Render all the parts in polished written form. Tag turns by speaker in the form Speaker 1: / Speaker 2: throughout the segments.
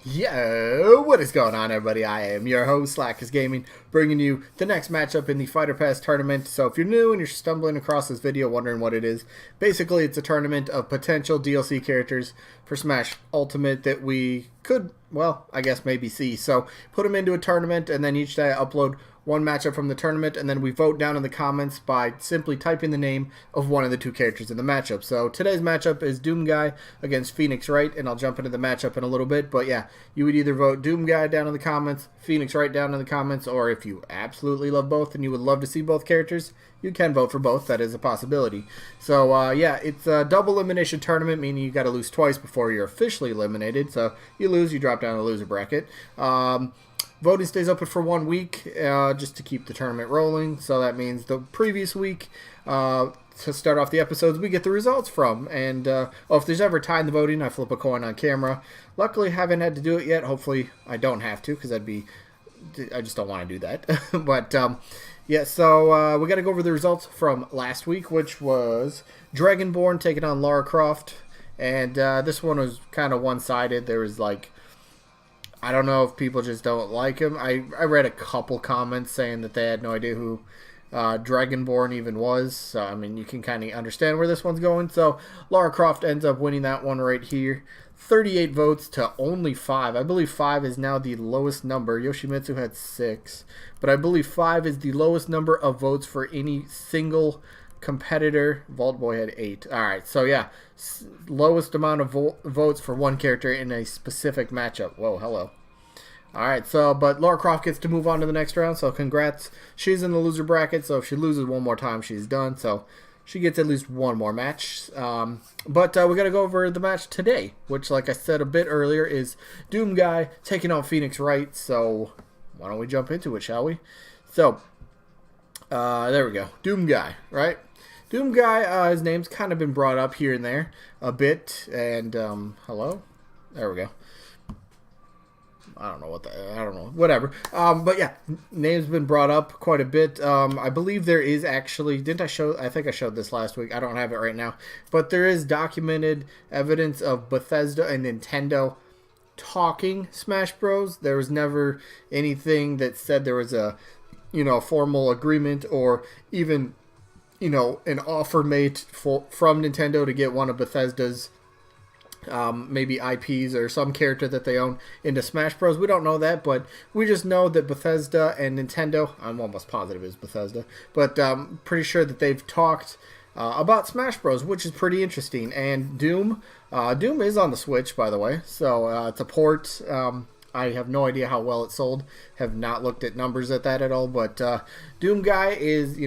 Speaker 1: Yo, what is going on, everybody? I am your host, Slackerz Gaming, bringing you the next matchup in the Fighter Pass tournament. So if you're new and you're stumbling across this video wondering what it is, basically it's a tournament of potential DLC characters for Smash Ultimate that we could, well, I guess maybe see. So put them into a tournament, and then each day I upload one matchup from the tournament, and then we vote down in the comments by simply typing the name of one of the two characters in the matchup. So today's matchup is DoomGuy against Wright, and I'll jump into the matchup in a little bit. But yeah, you would either vote DoomGuy down in the comments, Wright down in the comments, or if you absolutely love both and you would love to see both characters, you can vote for both. That is a possibility. So yeah, it's a double elimination tournament, meaning you got to lose twice before you're officially eliminated. So you lose, you drop down the loser bracket. Voting stays open for 1 week just to keep the tournament rolling. So that means the previous week, to start off the episodes, we get the results from. And if there's ever a tie in the voting, I flip a coin on camera. Luckily, haven't had to do it yet. Hopefully, I don't have to, because I just don't want to do that. But yeah, so we got to go over the results from last week, which was Dragonborn taking on Lara Croft. And this one was kind of one-sided. There was like, I don't know if people just don't like him. I read a couple comments saying that they had no idea who Dragonborn even was. So, I mean, you can kind of understand where this one's going. So, Lara Croft ends up winning that one right here. 38 votes to only 5. I believe 5 is now the lowest number. Yoshimitsu had 6. But I believe 5 is the lowest number of votes for any single competitor. Vault Boy had 8. Alright, so yeah, lowest amount of votes for one character in a specific matchup. Whoa, hello. Alright, so, but Lara Croft gets to move on to the next round, so congrats. She's in the loser bracket, so if she loses one more time, she's done, so she gets at least one more match. But we got to go over the match today, which, like I said a bit earlier, is DoomGuy taking on Wright, so why don't we jump into it, shall we? So, there we go. DoomGuy, right? DoomGuy, his name's kind of been brought up here and there a bit, and, hello? There we go. I don't know, whatever. But yeah, name's been brought up quite a bit. I believe there is actually, I think I showed this last week. I don't have it right now. But there is documented evidence of Bethesda and Nintendo talking Smash Bros. There was never anything that said there was a, formal agreement or even, an offer made from Nintendo to get one of Bethesda's maybe IPs or some character that they own into Smash Bros. We don't know that, but we just know that Bethesda and Nintendo, I'm almost positive it's Bethesda, but pretty sure that they've talked about Smash Bros, which is pretty interesting. And Doom is on the Switch, by the way, so it's a port. I have no idea how well it sold. Have not looked at numbers at that at all. But DoomGuy is,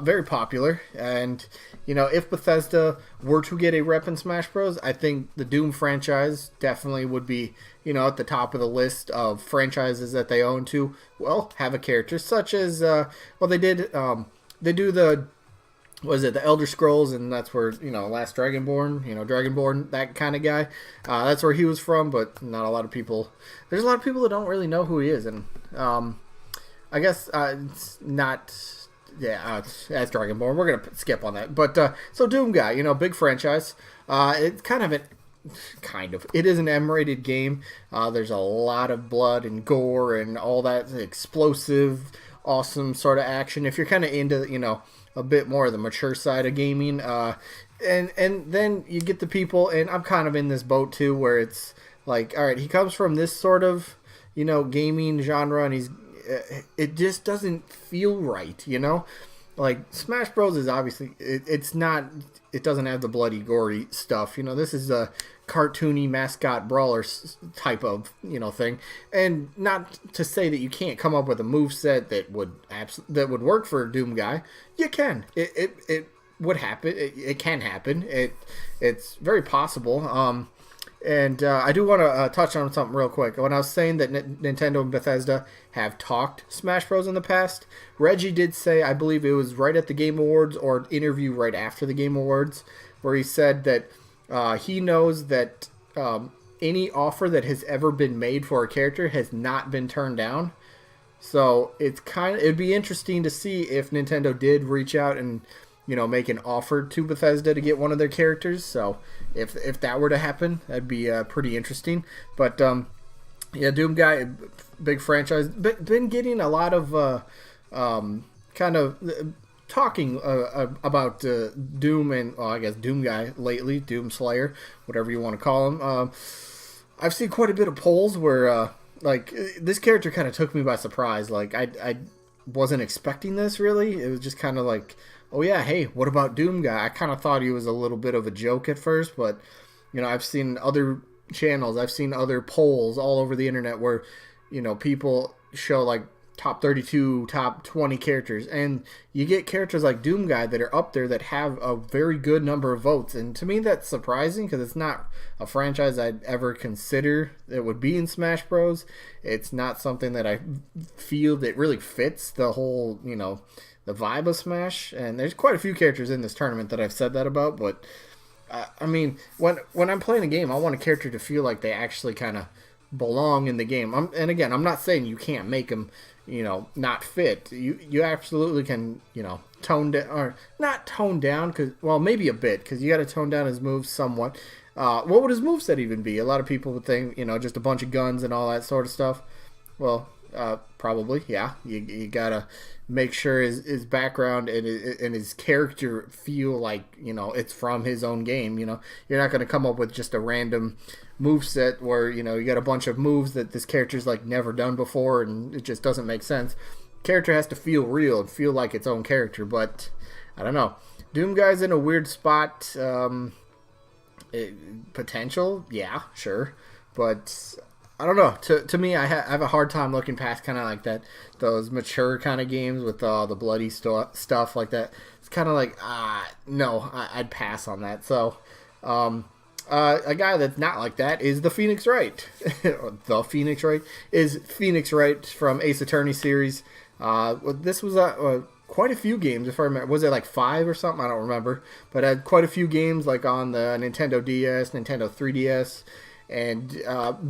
Speaker 1: very popular. And, if Bethesda were to get a rep in Smash Bros., I think the Doom franchise definitely would be, at the top of the list of franchises that they own to, well, have a character such as, they do the, the Elder Scrolls, and that's where, Last Dragonborn, Dragonborn, that kind of guy. That's where he was from, but not a lot of people. There's a lot of people that don't really know who he is, and I guess it's not, as Dragonborn. We're going to skip on that. But, so DoomGuy, big franchise. It's it is an M-rated game. There's a lot of blood and gore and all that explosive, awesome sort of action. If you're kind of into, a bit more of the mature side of gaming, and then you get the people, and I'm kind of in this boat too, where it's like, all right, he comes from this sort of gaming genre, and it just doesn't feel right, like Smash Bros is obviously it doesn't have the bloody gory stuff, this is a cartoony mascot brawler type of thing, and not to say that you can't come up with a moveset that would work for DoomGuy. You can. It would happen. It can happen. It's very possible. And I do want to touch on something real quick. When I was saying that Nintendo and Bethesda have talked Smash Bros. In the past, Reggie did say, I believe it was right at the Game Awards or an interview right after the Game Awards, where he said that he knows that any offer that has ever been made for a character has not been turned down. So it'd be interesting to see if Nintendo did reach out and make an offer to Bethesda to get one of their characters. So if that were to happen, that'd be pretty interesting. But Yeah, DoomGuy, big franchise. Been getting a lot of kind of talking about Doom and, well, I guess DoomGuy lately, Doom Slayer, whatever you want to call him. I've seen quite a bit of polls where like this character kind of took me by surprise. Like I wasn't expecting this really. It was just kind of like, oh yeah, hey, what about DoomGuy? I kind of thought he was a little bit of a joke at first, but I've seen other channels, I've seen other polls all over the internet where people show like top 32, top 20 characters, and you get characters like DoomGuy that are up there that have a very good number of votes. And to me that's surprising because it's not a franchise I'd ever consider that would be in Smash Bros. It's not something that I feel that really fits the whole the vibe of Smash. And there's quite a few characters in this tournament that I've said that about, but I mean, when I'm playing a game, I want a character to feel like they actually kind of belong in the game. And again, I'm not saying you can't make them, not fit. You absolutely can, tone down, or not tone down, because, well, maybe a bit, because you got to tone down his moves somewhat. What would his moveset even be? A lot of people would think, just a bunch of guns and all that sort of stuff. Well, probably, yeah. You gotta make sure his background and his character feel like it's from his own game. You're not gonna come up with just a random move set where you got a bunch of moves that this character's like never done before and it just doesn't make sense. Character has to feel real and feel like its own character. But I don't know. DoomGuy's in a weird spot. Potential, yeah, sure, but I don't know. To me, I have a hard time looking past kind of like those mature kind of games with all the bloody stuff like that. It's kind of like, no, I'd pass on that. So, a guy that's not like that is the Phoenix Wright. The Phoenix Wright is Phoenix Wright from Ace Attorney series. This was quite a few games, if I remember. Was it like 5 or something? I don't remember. But had quite a few games like on the Nintendo DS, Nintendo 3DS. And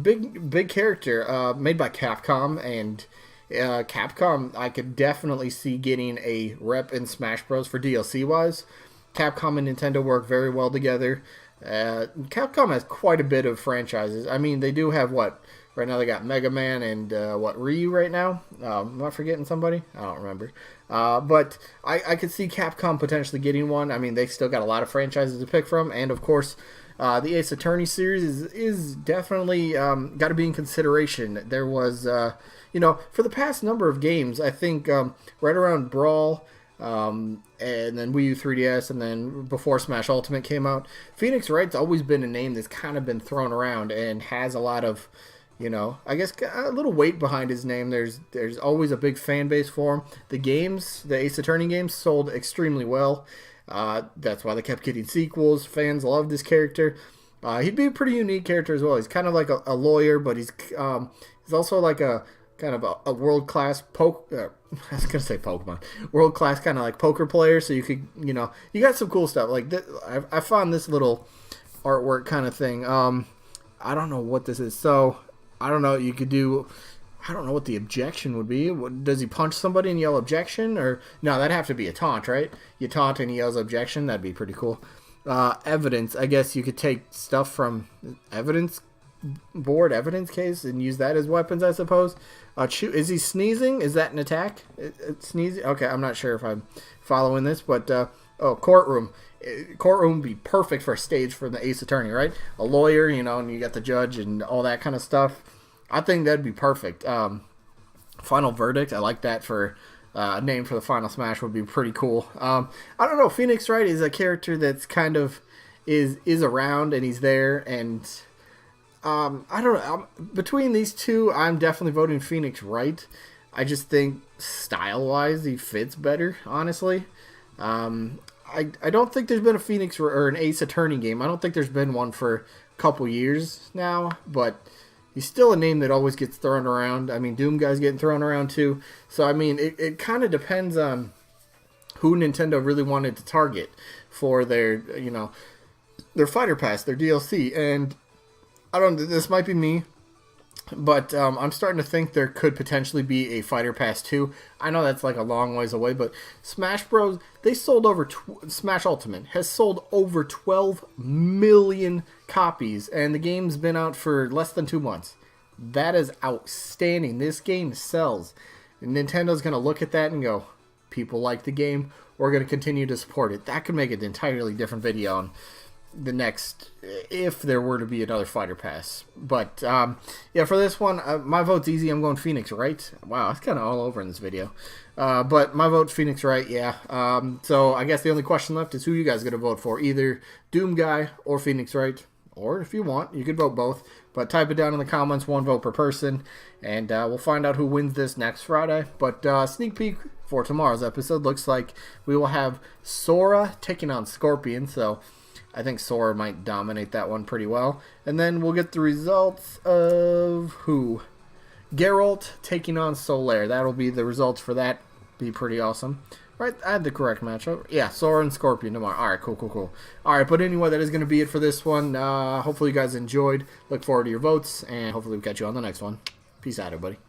Speaker 1: big character made by Capcom, and Capcom I could definitely see getting a rep in Smash Bros. For DLC wise. Capcom and Nintendo work very well together. Capcom has quite a bit of franchises. I mean, they do have what? Right now they got Mega Man and Ryu right now. Am I forgetting somebody? I don't remember. But I could see Capcom potentially getting one. I mean, they still got a lot of franchises to pick from, and of course. The Ace Attorney series is definitely got to be in consideration. There was, for the past number of games, I think right around Brawl, and then Wii U 3DS, and then before Smash Ultimate came out, Phoenix Wright's always been a name that's kind of been thrown around and has a lot of, I guess a little weight behind his name. There's always a big fan base for him. The Ace Attorney games sold extremely well. That's why they kept getting sequels. Fans love this character. He'd be a pretty unique character as well. He's kind of like a lawyer, but he's also like a kind of a world class I was gonna say Pokemon, world class kind of like poker player. So you could you got some cool stuff like this. I found this little artwork kind of thing. I don't know what this is. So I don't know. You could do. I don't know what the objection would be. Does he punch somebody and yell objection? Or no, that'd have to be a taunt, right? You taunt and he yells objection. That'd be pretty cool. Evidence. I guess you could take stuff from evidence case, and use that as weapons, I suppose. Is he sneezing? Is that an attack? Sneezing? Okay, I'm not sure if I'm following this, but courtroom. Courtroom would be perfect for a stage for the Ace Attorney, right? A lawyer, and you got the judge and all that kind of stuff. I think that'd be perfect. Final Verdict. I like that for a name for the final Smash would be pretty cool. I don't know. Phoenix Wright is a character that's kind of is around and he's there, and I don't know. Between these two, I'm definitely voting Phoenix Wright. I just think style wise he fits better. Honestly, I don't think there's been a Phoenix or an Ace Attorney game. I don't think there's been one for a couple years now, but. He's still a name that always gets thrown around. I mean, DoomGuy's getting thrown around too. So, I mean, it kind of depends on who Nintendo really wanted to target for their Fighter Pass, their DLC. And this might be me, but I'm starting to think there could potentially be a Fighter Pass 2. I know that's like a long ways away, but Smash Bros. They sold Smash Ultimate has sold over 12 million copies, and the game's been out for less than 2 months. That is outstanding. This game sells. Nintendo's going to look at that and go, people like the game, we're going to continue to support it. That could make it an entirely different video on the next, if there were to be another Fighter Pass. But yeah, for this one, my vote's easy. I'm going Phoenix Wright. Wow, that's kind of all over in this video. But my vote's Phoenix Wright, yeah. So I guess the only question left is who you guys are going to vote for, either DoomGuy or Phoenix Wright. Or if you want, you could vote both. But type it down in the comments, 1 vote per person. And we'll find out who wins this next Friday. But sneak peek for tomorrow's episode looks like we will have Sora taking on Scorpion. So I think Sora might dominate that one pretty well. And then we'll get the results of who? Geralt taking on Solaire. That'll be the results for that. Be pretty awesome. Right, I had the correct matchup. Yeah, Sora and Scorpion tomorrow. Alright, cool. Alright, but anyway, that is going to be it for this one. Hopefully you guys enjoyed. Look forward to your votes, and hopefully we'll catch you on the next one. Peace out, everybody.